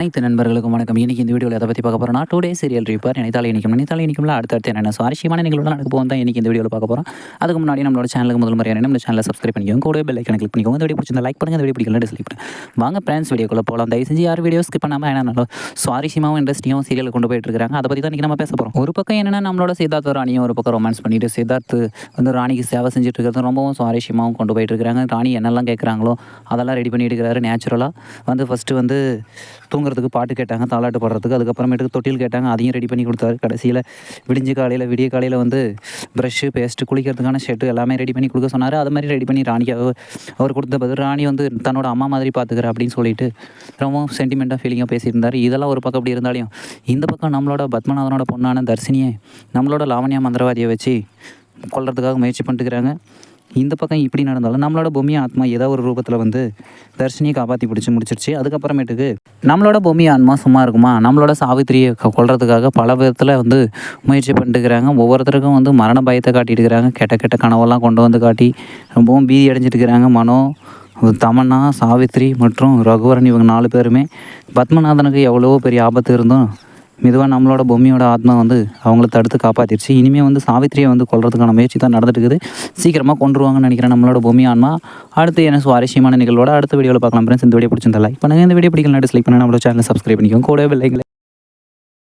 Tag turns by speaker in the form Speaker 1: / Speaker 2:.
Speaker 1: அனைத்து நண்பர்களுக்கும் வணக்கம். இன்னைக்கு இந்த வீடியோவில் எதை பற்றி பார்க்க போகிறோம்னா, டே சீரியல் ரிப்பேர் நினைத்தாலே இனிக்கும்ல அடுத்தடுத்து என்னென்ன சுவாரஸ்யமான நிகழ்வுகள் நடக்க போகும் தான் இன்னைக்கு இந்த வீடியோவில் பார்க்க போகிறோம். அதுக்கு முன்னாடி நம்மளோட சேனலுக்கு முதல் முறையாக நம்ம சேனலை சப்ஸ்கிரைப் பண்ணிக்கோங்க, கூட பெல் ஐக்கனை கிளிக் பண்ணிக்கோங்க. இந்த வீடியோ பிடிச்சிருந்தா லைக் பண்ணுங்கள், இந்த வீடியோ பிடிக்கல டிஸ்லைக் பண்ணுங்கள். வாங்க ஃப்ரெண்ட்ஸ் வீடியோக்குள்ளே போகலாம். தயவு செஞ்சு யார் வீடியோ ஸ்கிப் பண்ணாமல் ஏன்னா நல்ல சுவாரஸ்யமாகவும் இன்ட்ரெஸ்டிங்காகவும் சீரியல் கொண்டு போயிட்டு இருக்காங்க. அதை பற்றி தான் இன்றைக்கி நம்ம பேச போகிறோம். ஒரு பக்கம் என்னென்னா நம்மளோட சித்தார்த்த ராணியும் ஒரு பக்கம் ரொமான்ஸ் பண்ணிட்டு சித்தார்த்து வந்து ராணிக்கு சேவை செஞ்சுட்டு இருக்கிறது ரொம்பவும் சுவாரஸ்யமாகவும் கொண்டு போயிட்டு இருக்கிறாங்க. ராணி என்னெல்லாம் கேட்குறாங்களோ அதெல்லாம் ரெடி பண்ணிட்டு இருக்கிறாரு. நேச்சுரலாக வந்து ஃபஸ்ட்டு வந்து தூங்குறதுக்கு பாட்டு கேட்டாங்க, தாலாட்டு பாடுறதுக்கு. அதுக்கப்புறமேட்டுக்கு தொட்டில் கேட்டாங்க, அதையும் ரெடி பண்ணி கொடுத்தாரு. கடைசியில் விடிய காலையில் வந்து ப்ரஷ்ஷு, பேஸ்ட்டு, குளிக்கிறதுக்கான ஷெட்டு எல்லாமே ரெடி பண்ணி கொடுக்க சொன்னார். அது மாதிரி ரெடி பண்ணி ராணிக்காக அவர் கொடுத்த பதில் ராணி வந்து தன்னோட அம்மா மாதிரி பார்த்துக்கிறேன் அப்படின்னு சொல்லிட்டு ரொம்ப சென்டிமெண்ட்டாக ஃபீலிங்காக பேசியிருந்தார். இதெல்லாம் ஒரு பக்கம் அப்படி இருந்தாலையும் இந்த பக்கம் நம்மளோட பத்மநாதனோட பொண்ணான தர்ஷினியை நம்மளோட லாவண்யா மந்திரவாதியை வச்சு கொல்றதுக்காக முயற்சி பண்ணிட்டுக்கிறாங்க. இந்த பக்கம் இப்படி நடந்தாலும் நம்மளோட பொம்மி ஆத்மா ஏதோ ஒரு ரூபத்தில் வந்து தர்ஷினியை காப்பாற்றி முடிச்சிருச்சு. அதுக்கப்புறமேட்டுக்கு நம்மளோட பொம்மி ஆத்மா சும்மா இருக்குமா, நம்மளோட சாவித்திரியை கொல்றதுக்காக பல விதத்தில் வந்து முயற்சி பண்ணிட்டுக்கிறாங்க. ஒவ்வொருத்தருக்கும் வந்து மரண பயத்தை காட்டிட்டு இருக்கிறாங்க. கெட்ட கனவெல்லாம் கொண்டு வந்து காட்டி ரொம்பவும் பீதி அடைஞ்சிட்டு இருக்கிறாங்க. மனோ, தமன்னா, சாவித்ரி மற்றும் ரகுவரன் இவங்க 4 பேருமே பத்மநாதனுக்கு எவ்வளவோ பெரிய ஆபத்து இருந்தும் மெதுவாக நம்மளோட பொம்மியோட ஆத்மா வந்து அவங்கள தடுத்து காப்பாற்றிடுச்சு. இனிமேல் வந்து சாவித்திரியை வந்து கொல்றதுக்கான முயற்சி தான் நடந்துட்டு இருக்குது. சீக்கிரமாக கொண்டுருவாங்கன்னு நினைக்கிறேன் நம்மளோட பொம்மி ஆன்மா. அடுத்து என்ன சுவாரஸ்யமான நிகழ்வோட அடுத்த வீடியோவில் பார்க்கலாம் ஃப்ரெண்ட்ஸ். இந்த வீடியோ பிடிச்சிருந்தா லைக் பண்ணுங்கள், இந்த வீடியோ பிடிக்கலனா டிஸ்லைக் பண்ணுங்கள், நம்மளோட சேனலை சப்ஸ்கிரைப் பண்ணிக்கோங்க, கூட பெல் ஐக்கனை